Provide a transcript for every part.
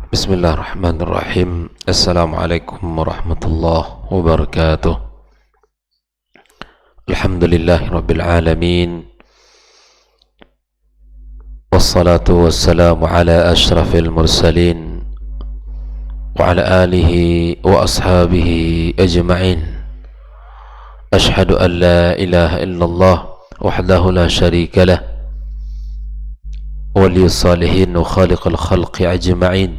Bismillahirrahmanirrahim. Assalamualaikum warahmatullahi wabarakatuh. Alhamdulillahirabbil alamin. Wassalatu wassalamu ala asyrafil mursalin wa ala alihi wa ashabihi ajma'in. Ashhadu an la ilaha illallah wahdahu la syarika lah, waliyus salihin wa khaliqal khalqi ajma'in.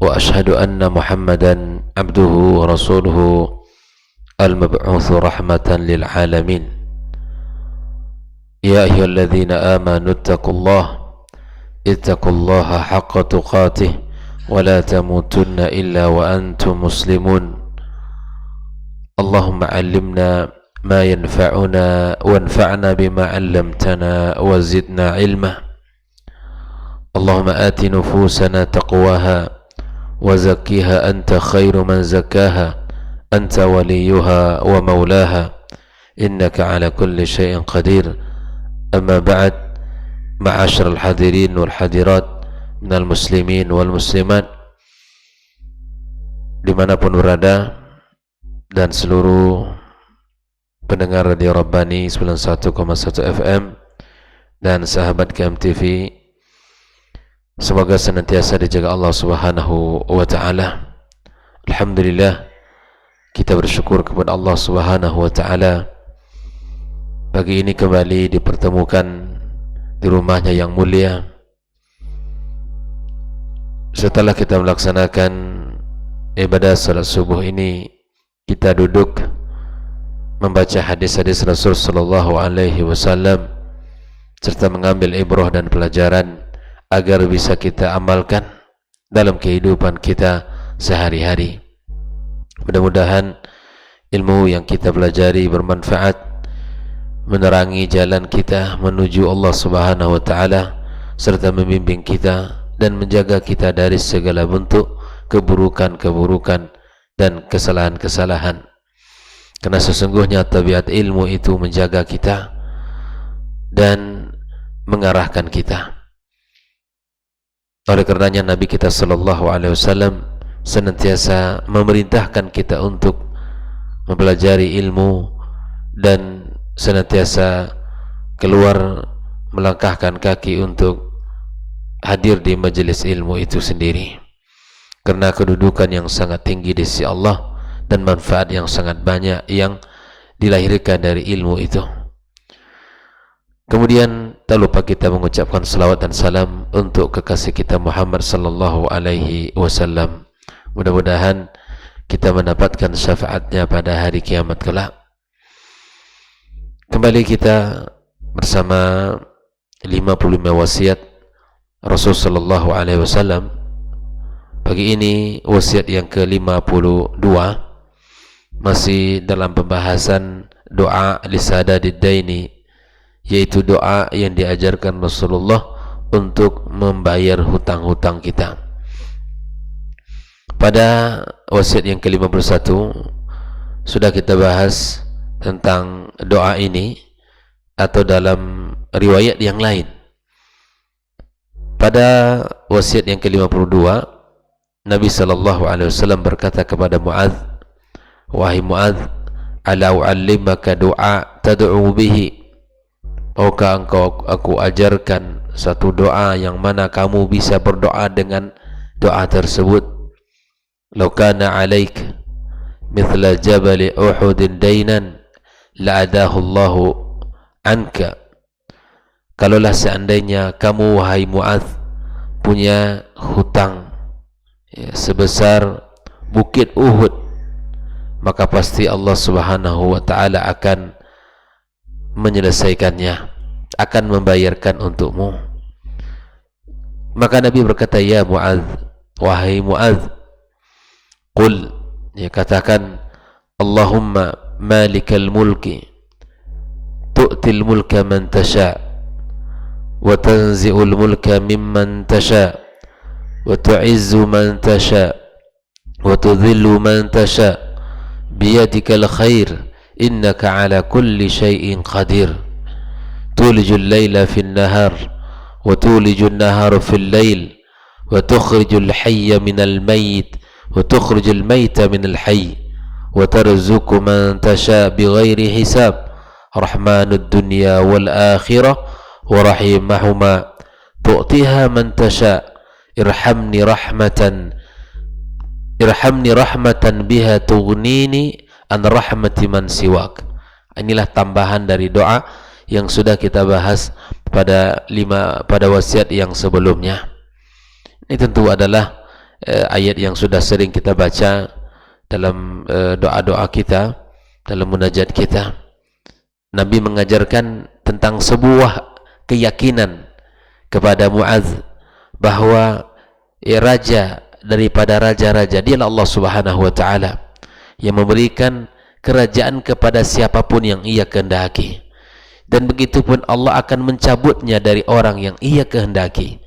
Wa ashhadu anna Muhammadan abduhu wa rasuluhu al-mab'utsu rahmatan lil alamin. Ya ayyuhalladzina amanu ittaqullaha haqqa tuqatih wa la tamutunna illa wa antum muslimun. Allahumma 'allimna ma yanfa'una wanfa'na bima 'allamtana wa zidna 'ilma. Allahumma ati nufusana taqwaha wa zakkiha anta khairu man zakkaha anta waliyuha wa maulaha innaka ala kulli syai'in qadir. Amma ba'd, ma'asyiral hadirin wal hadirat minal muslimin wal muslimat dimanapun berada, dan seluruh pendengar Radio Rabbani 91,1 FM dan sahabat KMTV, semoga senantiasa dijaga Allah Subhanahu wa taala. Alhamdulillah, kita bersyukur kepada Allah Subhanahu wa taala pagi ini kembali dipertemukan di rumahnya yang mulia. Setelah kita melaksanakan ibadah salat subuh ini, kita duduk membaca hadis-hadis Rasul sallallahu alaihi wasallam serta mengambil ibrah dan pelajaran agar bisa kita amalkan dalam kehidupan kita sehari-hari. Mudah-mudahan ilmu yang kita pelajari bermanfaat, menerangi jalan kita menuju Allah Subhanahu wa taala, serta membimbing kita dan menjaga kita dari segala bentuk keburukan-keburukan dan kesalahan-kesalahan. Karena sesungguhnya tabiat ilmu itu menjaga kita dan mengarahkan kita. Oleh karenanya Nabi kita sallallahu alaihi wasallam senantiasa memerintahkan kita untuk mempelajari ilmu dan senantiasa keluar melangkahkan kaki untuk hadir di majelis ilmu itu sendiri, karena kedudukan yang sangat tinggi di sisi Allah dan manfaat yang sangat banyak yang dilahirkan dari ilmu itu. Kemudian tak lupa kita mengucapkan salawat dan salam untuk kekasih kita Muhammad sallallahu alaihi wasallam. Mudah-mudahan kita mendapatkan syafaatnya pada hari kiamat kelak. Kembali kita bersama 55 wasiat Rasul sallallahu alaihi wasallam. Pagi ini wasiat yang ke-52, masih dalam pembahasan doa lisadadid daini, yaitu doa yang diajarkan Rasulullah untuk membayar hutang-hutang kita. Pada wasiat yang ke-51 sudah kita bahas tentang doa ini, atau dalam riwayat yang lain. Pada wasiat yang ke-52, Nabi sallallahu alaihi wasallam berkata kepada Muadz, "Wahai Muadz, ala u'allimaka doa tad'u bihi? Maukah engkau aku ajarkan satu doa yang mana kamu bisa berdoa dengan doa tersebut? Law kana 'alaik mithla jabal Uhudin dainan la'adahu Allahu anka." Kalaulah seandainya kamu wahai Muadz punya hutang sebesar bukit Uhud, maka pasti Allah Subhanahu wa taala akan menyelesaikannya, akan membayarkan untukmu. Maka Nabi berkata, "Ya Muadz, wahai Muadz, qul," katakan, "Allahumma malikal mulki tu'til mulka man tasha' wa tanzi'ul mulka mimman tasha' wa tu'izzu man tasha' wa tudhillu man tasha' biyadikal khair innaka ala kulli syai'in qadir tulijul layla fin nahar wa tulijun nahara fil lail wa tukhrijul hayya minal mayit wa tukhrijul mayta minal hayy wa tarzuqu man tasha bighairi hisab rahmanud dunya wal akhirah wa rahimahuma tu'tiha man tasha irhamni rahmatan biha tughnini an rahmati man siwak. Inilah tambahan dari doa yang sudah kita bahas pada wasiat yang sebelumnya. Ini tentu adalah ayat yang sudah sering kita baca dalam doa-doa kita, dalam munajat kita. Nabi mengajarkan tentang sebuah keyakinan kepada Mu'adz bahwa raja daripada raja-raja, dialah Allah Subhanahu wa taala yang memberikan kerajaan kepada siapapun yang ia kehendaki, dan begitupun Allah akan mencabutnya dari orang yang ia kehendaki.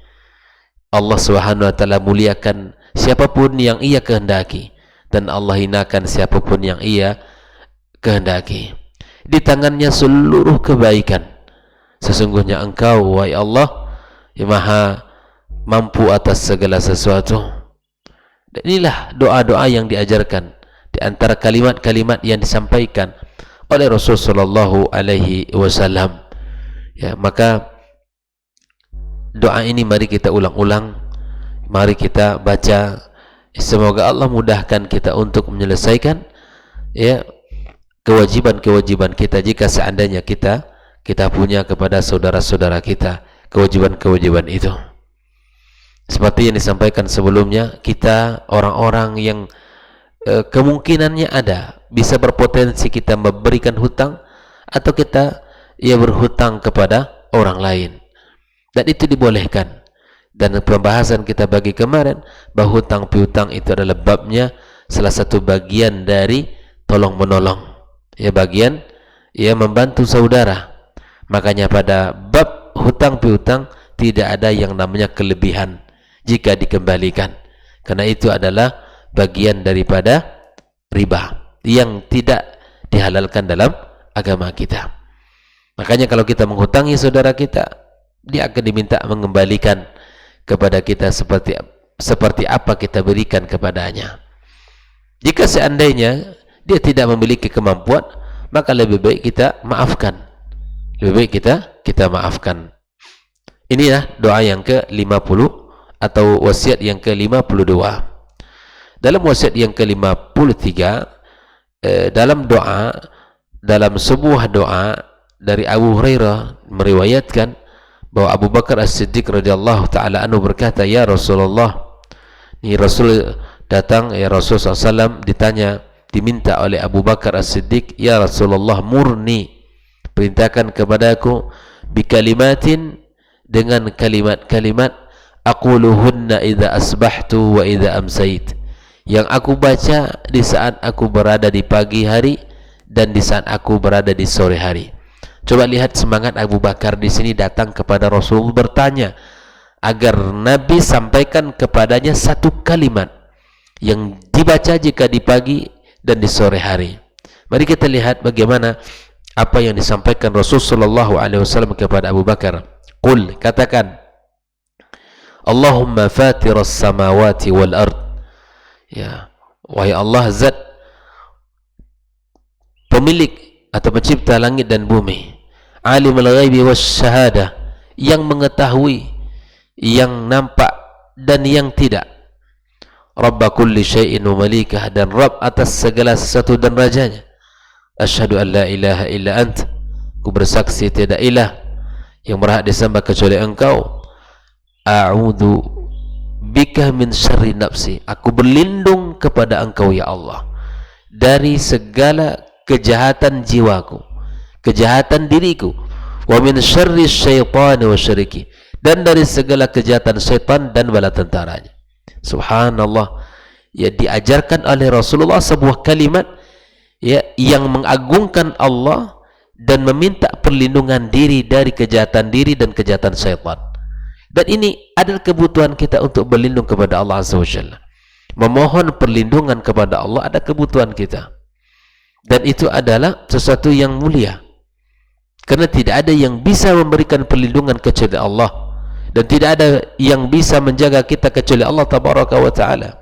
Allah Subhanahu wa taala muliakan siapapun yang ia kehendaki, dan Allah hinakan siapapun yang ia kehendaki. Di tangannya seluruh kebaikan. Sesungguhnya Engkau, wahai Allah, yang maha mampu atas segala sesuatu. Dan inilah doa-doa yang diajarkan di antara kalimat-kalimat yang disampaikan oleh Rasulullah sallallahu alaihi wasallam. Ya, maka doa ini mari kita ulang-ulang, mari kita baca. Semoga Allah mudahkan kita untuk menyelesaikan ya kewajiban-kewajiban kita jika seandainya kita punya kepada saudara-saudara kita kewajiban-kewajiban itu. Seperti yang disampaikan sebelumnya, kita orang-orang yang kemungkinannya ada bisa berpotensi kita memberikan hutang atau kita berhutang kepada orang lain, dan itu dibolehkan. Dan pembahasan kita bagi kemarin bahwa hutang piutang itu adalah babnya salah satu bagian dari tolong menolong, bagian membantu saudara. Makanya pada bab hutang piutang tidak ada yang namanya kelebihan jika dikembalikan, karena itu adalah bagian daripada riba yang tidak dihalalkan dalam agama kita. Makanya kalau kita menghutangi saudara kita, dia akan diminta mengembalikan kepada kita seperti apa kita berikan kepadanya. Jika seandainya dia tidak memiliki kemampuan, maka lebih baik kita maafkan. Lebih baik kita maafkan. Inilah doa yang ke-50 atau wasiat yang ke-52. Dalam wasiat yang ke-53, dalam sebuah doa dari Abu Hurairah meriwayatkan bahwa Abu Bakar As-Siddiq radhiyallahu taala anhu berkata, "Ya Rasulullah," ini Rasul datang, ya Rasulullah SAW diminta oleh Abu Bakar As-Siddiq, "Ya Rasulullah, murni, perintahkan kepadaku bikalimatin, dengan kalimat-kalimat aquluhunna idza asbahtu wa idza amsait, yang aku baca di saat aku berada di pagi hari dan di saat aku berada di sore hari." Coba lihat semangat Abu Bakar di sini, datang kepada Rasul bertanya agar Nabi sampaikan kepadanya satu kalimat yang dibaca jika di pagi dan di sore hari. Mari kita lihat bagaimana apa yang disampaikan Rasul sallallahu alaihi wasallam kepada Abu Bakar. Qul, katakan, Allahumma fatiras samawati wal ard. Ya, wahai Allah, zat pemilik atau pencipta langit dan bumi, alimul ghaibi was syahada, yang mengetahui yang nampak dan yang tidak, Rabba kulli syai'in wa malikah, dan Rabb atas segala sesuatu dan rajanya. Asyhadu an la ilaha illa ant, ku bersaksi tiada ilah yang berhak disembah kecuali Engkau. A'udzu bika min syarri nafsi, aku berlindung kepada Engkau ya Allah dari segala kejahatan jiwaku, kejahatan diriku. Wa min syarri syaitani wa syariki, dan dari segala kejahatan syaitan dan bala tentaranya. Subhanallah, ya, diajarkan oleh Rasulullah sebuah kalimat yang mengagungkan Allah dan meminta perlindungan diri dari kejahatan diri dan kejahatan syaitan. Dan ini adalah kebutuhan kita untuk berlindung kepada Allah Azza wa Jalla. Memohon perlindungan kepada Allah ada kebutuhan kita. Dan itu adalah sesuatu yang mulia. Karena tidak ada yang bisa memberikan perlindungan kecuali Allah. dan tidak ada yang bisa menjaga kita kecuali Allah tabaraka wa taala.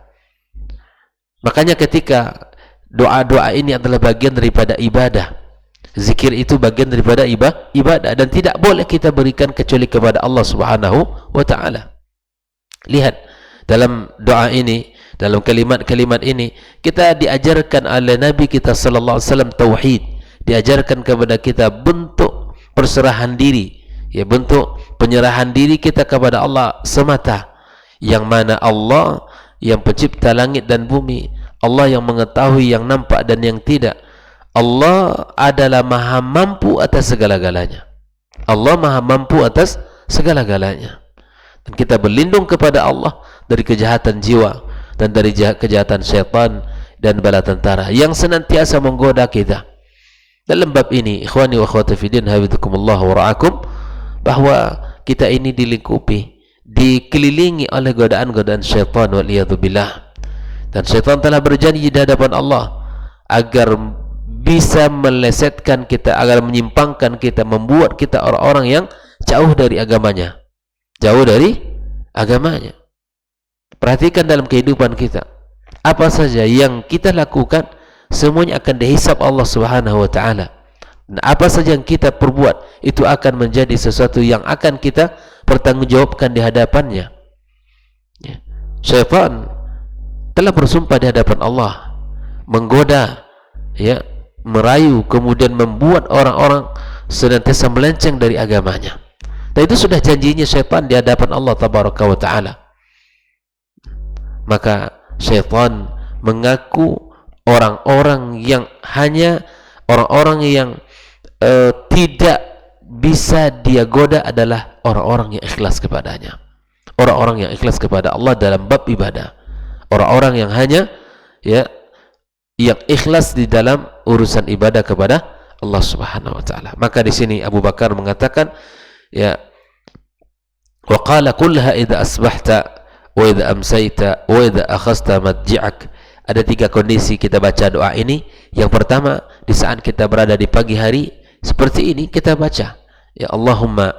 Makanya ketika doa-doa ini adalah bagian daripada ibadah, zikir itu bagian daripada ibadah, dan tidak boleh kita berikan kecuali kepada Allah subhanahu wa ta'ala. Lihat dalam doa ini, dalam kalimat-kalimat ini, kita diajarkan oleh Nabi kita sallallahu alaihi wasallam tauhid, diajarkan kepada kita bentuk perserahan diri, ya, bentuk penyerahan diri kita kepada Allah semata, yang mana Allah yang pencipta langit dan bumi, Allah yang mengetahui yang nampak dan yang tidak. Allah adalah maha mampu atas segala-galanya. Allah maha mampu atas segala-galanya. Dan kita berlindung kepada Allah dari kejahatan jiwa dan dari kejahatan syaitan dan bala tentara yang senantiasa menggoda kita. Dalam bab ini, ikhwani wa akhwati fiddin, hafizakumullah wa ra'akum, bahwa kita ini dilingkupi, dikelilingi oleh godaan-godaan syaitan waliyadzubillah. Dan syaitan telah berjanji di hadapan Allah agar bisa melesetkan kita, agar menyimpangkan kita, membuat kita orang-orang yang jauh dari agamanya, jauh dari agamanya. Perhatikan dalam kehidupan kita, apa saja yang kita lakukan semuanya akan dihisab Allah subhanahu wa ta'ala, dan apa saja yang kita perbuat itu akan menjadi sesuatu yang akan kita pertanggungjawabkan di hadapannya. Ya. Syaitan telah bersumpah di hadapan Allah, menggoda, ya, merayu, kemudian membuat orang-orang senantiasa melenceng dari agamanya. Dan itu sudah janjinya syaitan di hadapan Allah tabaraka wa ta'ala. Maka syaitan mengaku orang-orang yang hanya orang-orang yang tidak bisa dia goda adalah orang-orang yang ikhlas kepadanya, orang-orang yang ikhlas kepada Allah dalam bab ibadah, orang-orang yang hanya, ya, yang ikhlas di dalam urusan ibadah kepada Allah subhanahu wa ta'ala. Maka di sini Abu Bakar mengatakan, ya, wa qala kullaha idza asbahta wa idza amsayta wa idza akhadhta madji'ak. Ada 3 kondisi kita baca doa ini. Yang pertama, di saat kita berada di pagi hari seperti ini, kita baca, ya Allahumma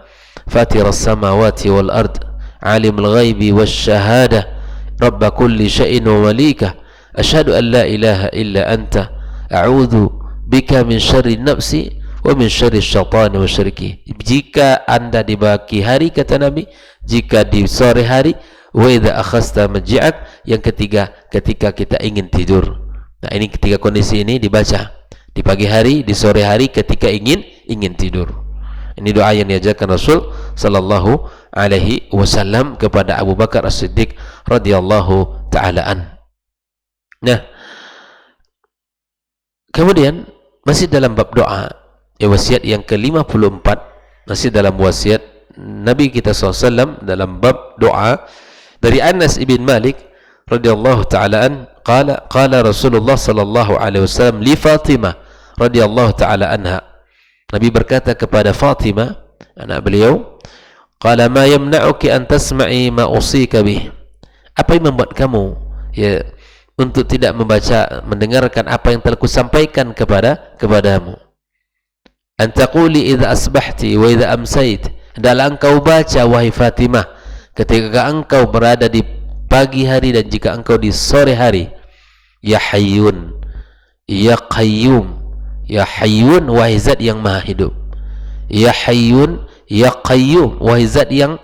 fatiras samawati wal ard, alimul ghaibi wasyahadah, rabba kulli syai'in wa malika, asyhadu an la ilaha illa anta, a'udzu bika min syarri nafsi wa min syarri syaitani wa syirki. Jika anda di pagi hari, kata Nabi, jika di sore hari, wa idza akhadhta madji'ak, yang ketiga ketika kita ingin tidur. Nah, ini ketiga kondisi ini dibaca di pagi hari, di sore hari, ketika ingin tidur. Ini doa yang diajarkan Rasul sallallahu alaihi wasallam kepada Abu Bakar As-Siddiq radhiyallahu taala an. Nah, kemudian masih dalam bab doa, ya, wasiat yang ke-54, masih dalam wasiat Nabi kita SAW dalam bab doa, dari Anas ibn Malik radhiyallahu taala an, qala Rasulullah sallallahu alaihi wasallam li Fatimah radhiyallahu taala anha. Nabi berkata kepada Fatimah, anak beliau, qala ma yamna'uki an tasma'i ma usika bih. Apa yang membuat kamu, ya, untuk tidak mendengarkan apa yang telah kusampaikan kepadamu. An taquli idza asbahti wa idza amsait. Hendaklah engkau baca, wahai Fatimah, ketika engkau berada di pagi hari dan jika engkau di sore hari, ya hayyun ya qayyum. Ya hayyun, wahai zat yang maha hidup. Ya hayyun ya qayyum, wahai zat yang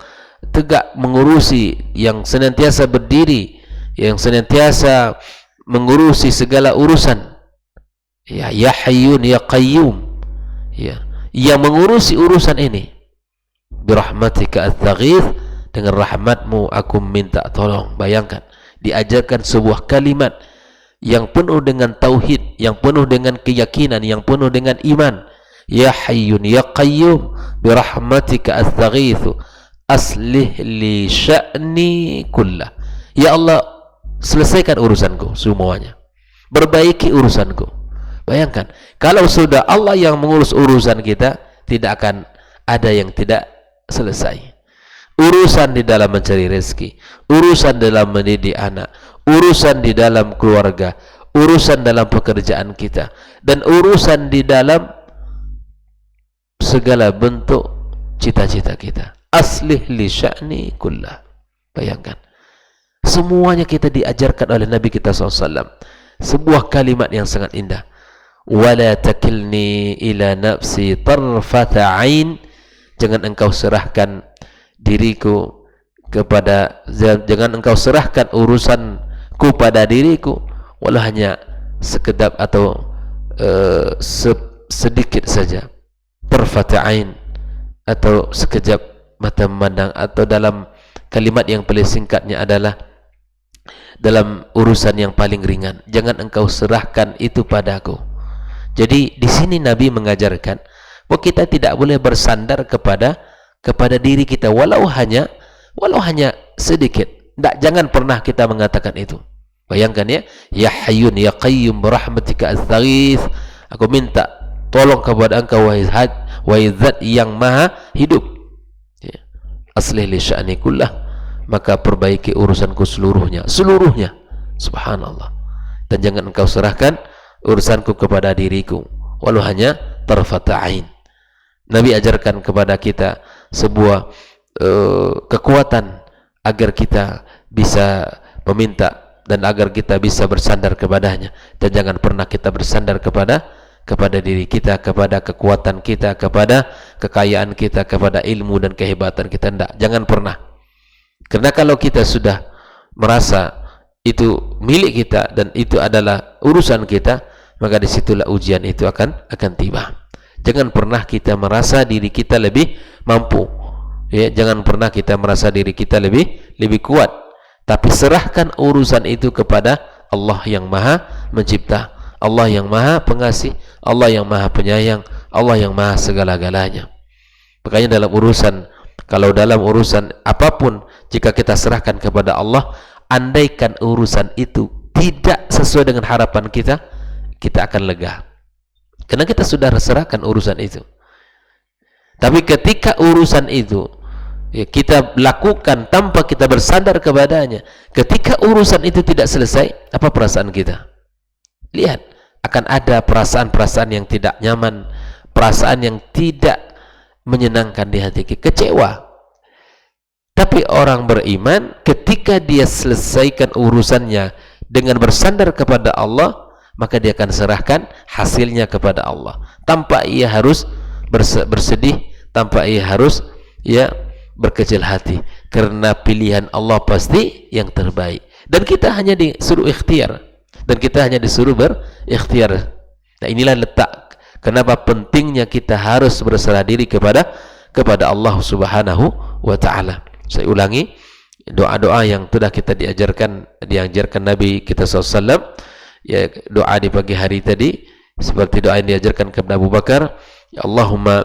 tegak mengurusi, yang senantiasa berdiri, yang senantiasa mengurusi segala urusan. Ya, ya hayyun ya qayyum, ya, yang mengurusi urusan ini. Birahmatika astaghith, dengan rahmatmu aku minta tolong. Bayangkan, diajarkan sebuah kalimat yang penuh dengan tauhid, yang penuh dengan keyakinan, yang penuh dengan iman. Ya hayyun ya qayyum birahmatika astaghithu aslih li sya'ni kullah. Ya Allah, selesaikan urusanku semuanya, perbaiki urusanku. Bayangkan, kalau sudah Allah yang mengurus urusan kita, tidak akan ada yang tidak selesai. Urusan di dalam mencari rezeki, urusan dalam mendidik anak, urusan di dalam keluarga, urusan dalam pekerjaan kita, dan urusan di dalam segala bentuk cita-cita kita. aslih li sya'ni kullah. Bayangkan, semuanya kita diajarkan oleh Nabi kita SAW. Sebuah kalimat yang sangat indah. Wala takilni ila nafsi tarfata ain. Jangan engkau serahkan diriku kepada, jangan engkau serahkan urusanku pada diriku walau hanya sekedap atau sedikit saja. Tarfata ain, atau sekejap mata memandang, atau dalam kalimat yang paling singkatnya adalah dalam urusan yang paling ringan, jangan engkau serahkan itu padaku. Jadi di sini Nabi mengajarkan bahwa kita tidak boleh bersandar kepada diri kita walau hanya sedikit. Jangan pernah kita mengatakan itu. Bayangkan ya, ya hayyun ya qayyum birahmatika astaghits, aku minta tolong kepada engkau wahai zat yang maha hidup. Ya. Aslih li sya'ni kullah, maka perbaiki urusanku seluruhnya. Subhanallah. Dan jangan engkau serahkan urusanku kepada diriku walau hanya tarfata ain. Nabi ajarkan kepada kita sebuah kekuatan agar kita bisa meminta dan agar kita bisa bersandar kepadanya. Dan jangan pernah kita bersandar kepada diri kita, kepada kekuatan kita, kepada kekayaan kita, kepada ilmu dan kehebatan kita. Jangan pernah. Karena kalau kita sudah merasa itu milik kita dan itu adalah urusan kita, maka disitulah ujian itu akan tiba. Jangan pernah kita merasa diri kita lebih mampu, ya, jangan pernah kita merasa diri kita lebih kuat, tapi serahkan urusan itu kepada Allah yang maha mencipta, Allah yang maha pengasih, Allah yang maha penyayang, Allah yang maha segala-galanya. Makanya kalau dalam urusan apapun, jika kita serahkan kepada Allah, andaikan urusan itu tidak sesuai dengan harapan kita, kita akan lega. Karena kita sudah serahkan urusan itu. Tapi ketika urusan itu ya, kita lakukan tanpa kita bersandar kepadanya, ketika urusan itu tidak selesai, apa perasaan kita? Lihat, akan ada perasaan-perasaan yang tidak nyaman, perasaan yang tidak menyenangkan di hati kita, kecewa. Tapi orang beriman, ketika dia selesaikan urusannya dengan bersandar kepada Allah, maka dia akan serahkan hasilnya kepada Allah, tanpa ia harus bersedih, tanpa ia harus berkecil hati, karena pilihan Allah pasti yang terbaik. Dan kita hanya disuruh ikhtiar, dan kita hanya disuruh berikhtiar. Nah, inilah letak kenapa pentingnya kita harus berserah diri kepada Allah Subhanahu wa ta'ala. Saya ulangi, doa-doa yang sudah kita diajarkan Nabi kita SAW, ya, doa di pagi hari tadi seperti doa yang diajarkan kepada Abu Bakar, ya Allahumma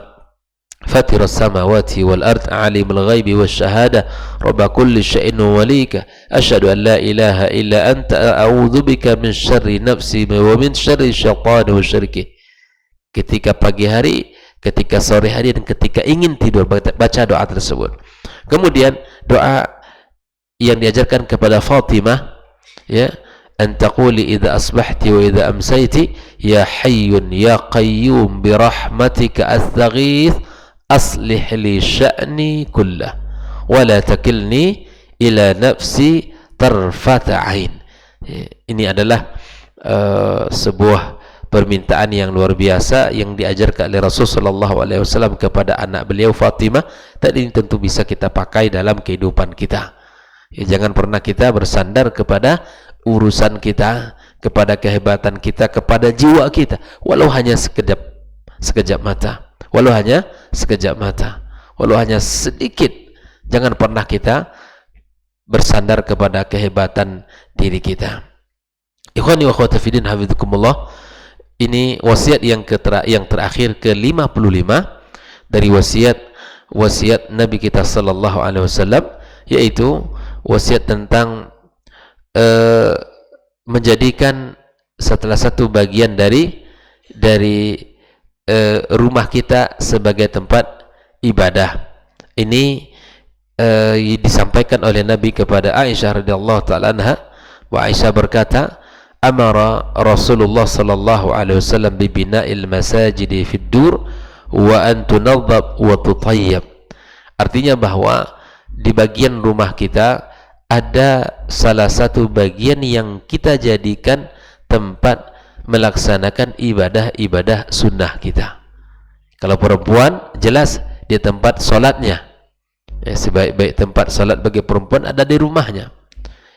fatiras samawati wal ard alimul ghaibi wasyahada rabba kulli syai'in walika asyhadu an la ilaha illa anta a'udzubika min syarri nafsi wa min syarri syaitan wa syirki. Ketika pagi hari, ketika sore hari, dan ketika ingin tidur, baca doa tersebut. Kemudian doa yang diajarkan kepada Fatimah, ya, an taquli idza asbahti wa idza amsayti ya hayyun ya qayyum bi rahmatika astaghits aslih li sya'ni kullah wa la takilni ila nafsi tarfata ain. Ini adalah sebuah permintaan yang luar biasa yang diajarkan oleh Rasulullah SAW kepada anak beliau Fatimah. Tadi ini tentu bisa kita pakai dalam kehidupan kita. Ya, jangan pernah kita bersandar kepada urusan kita, kepada kehebatan kita, kepada jiwa kita, walau hanya sekejap mata, walau hanya sedikit. Jangan pernah kita bersandar kepada kehebatan diri kita. Ikhwani wa akhwati fi din, hafizakumullah. Ini wasiat yang terakhir ke-55 dari wasiat Nabi kita sallallahu alaihi wasallam, yaitu wasiat tentang menjadikan salah satu bagian dari rumah kita sebagai tempat ibadah. Ini disampaikan oleh Nabi kepada Aisyah radhiyallahu taala anha. Wa Aisyah berkata, amara Rasulullah sallallahu alaihi wasallam bi bina'il masajidi fid dur wa an tunadhab wa tutayyab. Artinya bahwa di bagian rumah kita ada salah satu bagian yang kita jadikan tempat melaksanakan ibadah-ibadah sunnah kita. Kalau perempuan, jelas di tempat solatnya. Sebaik-baik tempat solat bagi perempuan ada di rumahnya.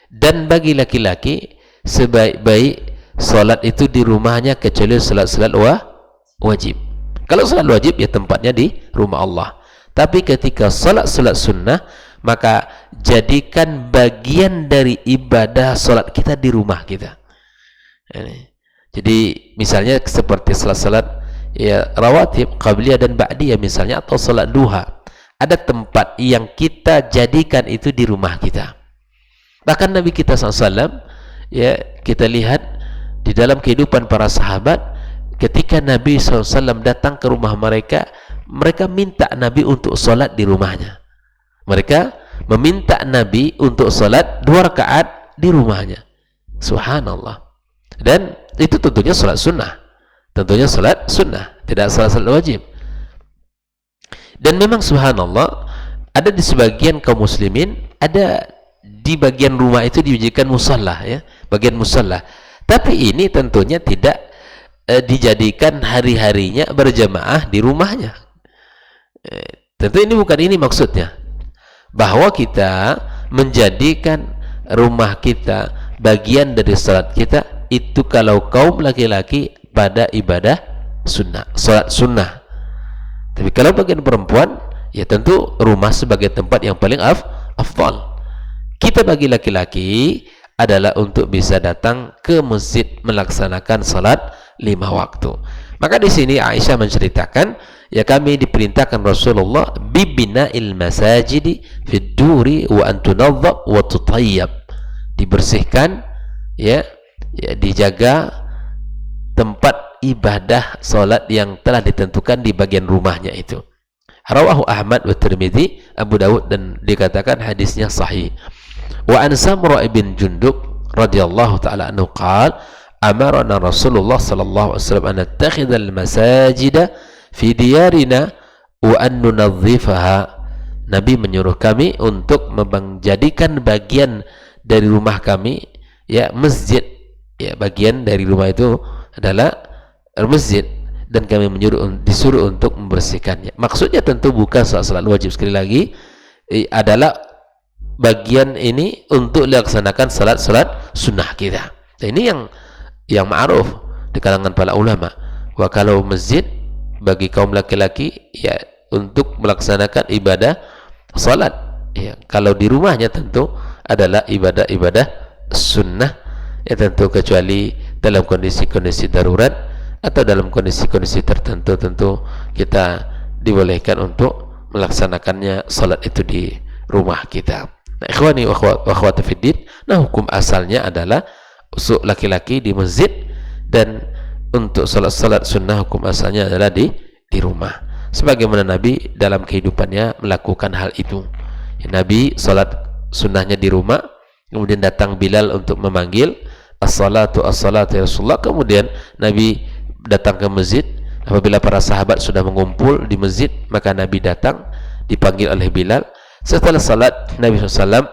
Dan bagi laki-laki, sebaik-baik solat itu di rumahnya kecuali solat-solat wajib. Kalau solat wajib, ya tempatnya di rumah Allah. Tapi ketika solat-solat sunnah, maka jadikan bagian dari ibadah solat kita di rumah kita. Jadi misalnya seperti salat-salat ya rawatib, qabliyah dan ba'diyah misalnya, atau salat duha, ada tempat yang kita jadikan itu di rumah kita. Bahkan Nabi kita SAW, ya kita lihat di dalam kehidupan para sahabat, ketika Nabi SAW datang ke rumah mereka, mereka minta Nabi untuk salat di rumahnya. Mereka meminta Nabi untuk salat 2 rakaat di rumahnya. Subhanallah. Dan itu tentunya salat sunnah. Tentunya salat sunnah, tidak salat wajib. Dan memang subhanallah, ada di sebagian kaum muslimin, ada di bagian rumah itu dijadikan musalla, ya, bagian musalla. Tapi ini tentunya tidak dijadikan hari-harinya berjamaah di rumahnya. Tentu ini bukan ini maksudnya, bahwa kita menjadikan rumah kita bagian dari salat kita, itu kalau kaum laki-laki pada ibadah sunnah, salat sunnah. Tapi kalau bagian perempuan, ya tentu rumah sebagai tempat yang paling afdal. Kita bagi laki-laki adalah untuk bisa datang ke masjid melaksanakan salat 5 waktu. Maka di sini Aisyah menceritakan, ya kami diperintahkan Rasulullah bibina'il masajidi fid duri wa an tunadhab wa tutayyab, dibersihkan, ya dijaga tempat ibadah salat yang telah ditentukan di bagian rumahnya itu. Rawahu Ahmad wa Tirmidzi, Abu Dawud, dan dikatakan hadisnya sahih. Wa an Samurah bin Jundub radhiyallahu ta'ala anhu qala amarna Rasulullah sallallahu alaihi wasallam an nattakhidha al-masajida fi diyarina wa an nunadhifaha. Nabi menyuruh kami untuk menjadikan bagian dari rumah kami, ya masjid, ya bagian dari rumah itu adalah masjid, dan kami disuruh untuk membersihkannya. Maksudnya tentu bukan salat wajib, sekali lagi adalah bagian ini untuk dilaksanakan salat sunnah kita. Dan ini yang ma'ruf di kalangan para ulama. Wa kalau masjid bagi kaum laki-laki, ya untuk melaksanakan ibadah salat, ya kalau di rumahnya tentu adalah ibadah-ibadah sunnah, ya tentu kecuali dalam kondisi-kondisi darurat atau dalam kondisi-kondisi tertentu, tentu kita dibolehkan untuk melaksanakannya salat itu di rumah kita. Nah, ikhwani wa akhwati fiddin, nah hukum asalnya adalah untuk laki-laki di masjid, dan untuk salat sunnah hukum asalnya adalah di rumah. Sebagaimana Nabi dalam kehidupannya melakukan hal itu. Ya, Nabi salat sunnahnya di rumah, kemudian datang Bilal untuk memanggil as-salatu ya Rasulullah. Kemudian Nabi datang ke masjid. Apabila para sahabat sudah mengumpul di masjid, maka Nabi datang, dipanggil oleh Bilal. Setelah salat, Nabi SAW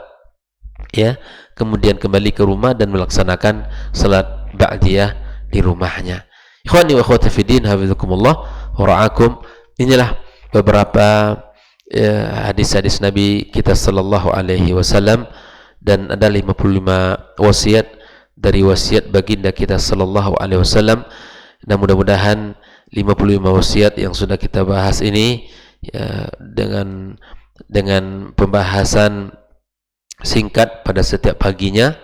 ya kemudian kembali ke rumah dan melaksanakan salat ba'diyah di rumahnya. Ikhwani wa akhwati fiddin, hafizakumullah wa ra'akum. Inilah beberapa hadis-hadis Nabi kita sallallahu alaihi wasallam, dan ada 55 wasiat dari wasiat baginda kita sallallahu alaihi wasallam. Dan mudah-mudahan 55 wasiat yang sudah kita bahas ini, ya, dengan pembahasan singkat pada setiap paginya,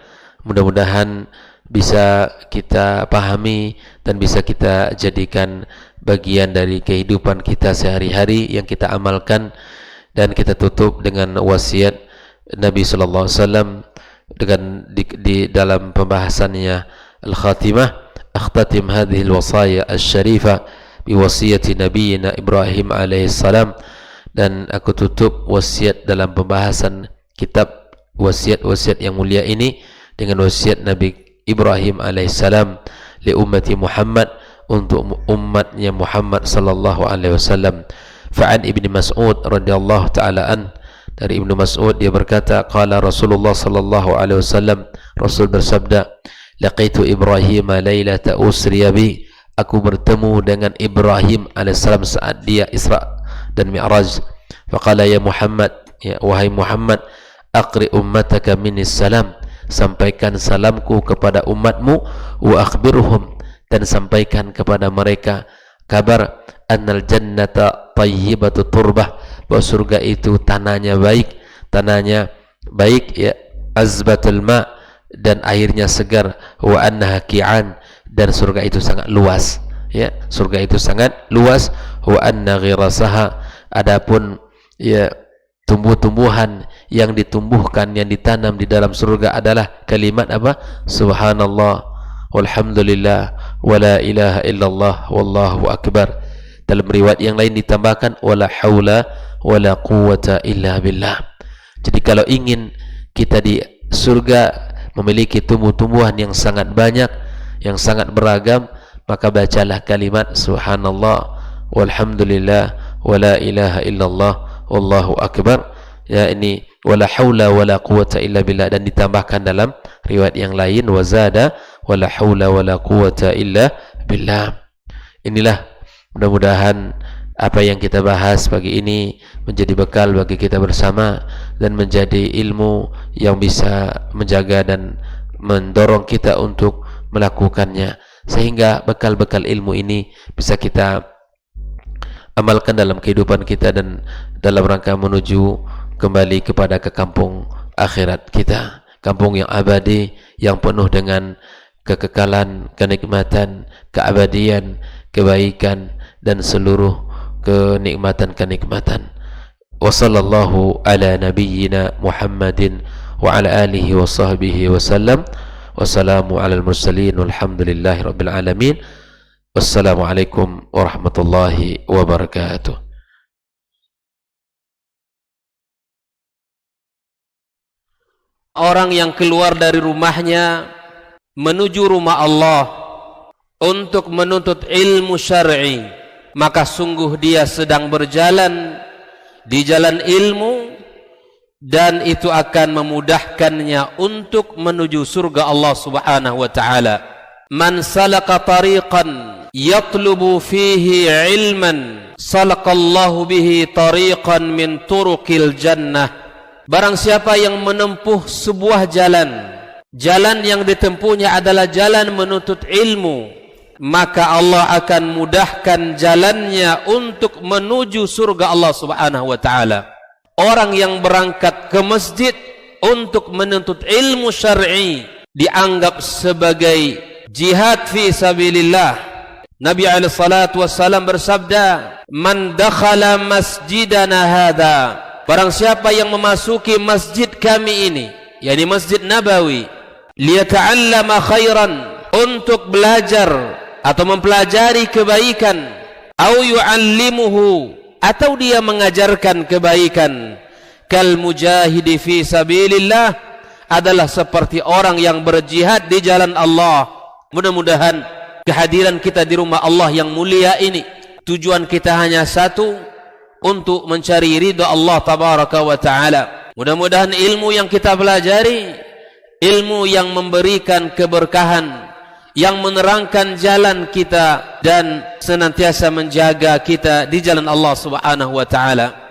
mudah-mudahan bisa kita pahami dan bisa kita jadikan bagian dari kehidupan kita sehari-hari yang kita amalkan. Dan kita tutup dengan wasiat Nabi sallallahu alaihi wasallam dengan di dalam pembahasannya Al-Khatimah, akhtatim hadhihi al-wasaya asy-syarifah bi wasiyati nabiyina Ibrahim alaihi salam. Dan aku tutup wasiat dalam pembahasan kitab wasiat-wasiat yang mulia ini dengan wasiat Nabi Ibrahim alaihissalam li ummati Muhammad, untuk umatnya Muhammad sallallahu alaihi wasallam. Fa'an Ibnu Mas'ud radhiyallahu taala an, dari Ibnu Mas'ud dia berkata, qala Rasulullah sallallahu alaihi wasallam, Rasul bersabda, laqitu Ibrahim lailata usriya bi, aku bertemu dengan Ibrahim alaihissalam saat dia Isra dan Mi'raj. Faqala ya Muhammad, ya wahai Muhammad, aqri ummataka minnis salam, sampaikan salamku kepada umatmu, wa akhbirhum, dan sampaikan kepada mereka kabar, annal jannata tayyibatu turbah, bahwa surga itu tanahnya baik ya, azbatul ma, dan airnya segar, wa annaha ki'an, dan surga itu sangat luas ya, surga itu sangat luas, wa anna ghirasaha, adapun ya tumbuh-tumbuhan yang ditumbuhkan, yang ditanam di dalam surga adalah kalimat apa? Subhanallah walhamdulillah wala ilaha illallah wallahu akbar. Dalam riwayat yang lain ditambahkan wala haula wala quwwata illa billah. Jadi kalau ingin kita di surga memiliki tumbuh-tumbuhan yang sangat banyak, yang sangat beragam, maka bacalah kalimat subhanallah walhamdulillah wala ilaha illallah wallahu akbar. Ya, ini wala haula wala quwwata illa billah, dan ditambahkan dalam riwayat yang lain wazada wala haula wala quwwata illa billah. Inilah mudah-mudahan apa yang kita bahas pagi ini menjadi bekal bagi kita bersama dan menjadi ilmu yang bisa menjaga dan mendorong kita untuk melakukannya, sehingga bekal-bekal ilmu ini bisa kita amalkan dalam kehidupan kita dan dalam rangka menuju kembali kepada ke kampung akhirat kita, kampung yang abadi, yang penuh dengan kekekalan, kenikmatan, keabadian, kebaikan, dan seluruh kenikmatan-kenikmatan. Wa sallallahu ala nabiyyina Muhammadin wa ala alihi wa sahbihi wa sallam. Wassalamu ala al-mursalin walhamdulillahi rabbil alamin. Wassalamualaikum warahmatullahi wabarakatuh. Orang yang keluar dari rumahnya menuju rumah Allah untuk menuntut ilmu syar'i, maka sungguh dia sedang berjalan di jalan ilmu, dan itu akan memudahkannya untuk menuju surga Allah Subhanahu wa taala. Man salaka tariqan yatlubu fihi ilman salakallahu bihi tariqan min turuqil jannah. Barang siapa yang menempuh sebuah jalan yang ditempuhnya adalah jalan menuntut ilmu, maka Allah akan mudahkan jalannya untuk menuju surga Allah Subhanahu wa taala. Orang yang berangkat ke masjid untuk menuntut ilmu syar'i dianggap sebagai jihad fi sabilillah. Nabi alaihi salatu wassalam bersabda, "Man dakhala masjidana hadza", barang siapa yang memasuki masjid kami ini, yakni Masjid Nabawi, liyata'allama khairan, untuk belajar atau mempelajari kebaikan, au yu'allimuhu, atau dia mengajarkan kebaikan, kal mujahidi fi sabilillah, adalah seperti orang yang berjihad di jalan Allah. Mudah-mudahan kehadiran kita di rumah Allah yang mulia ini, tujuan kita hanya satu, untuk mencari ridha Allah tabaraka wa taala. Mudah-mudahan ilmu yang kita pelajari, ilmu yang memberikan keberkahan, yang menerangkan jalan kita dan senantiasa menjaga kita di jalan Allah Subhanahu wa taala.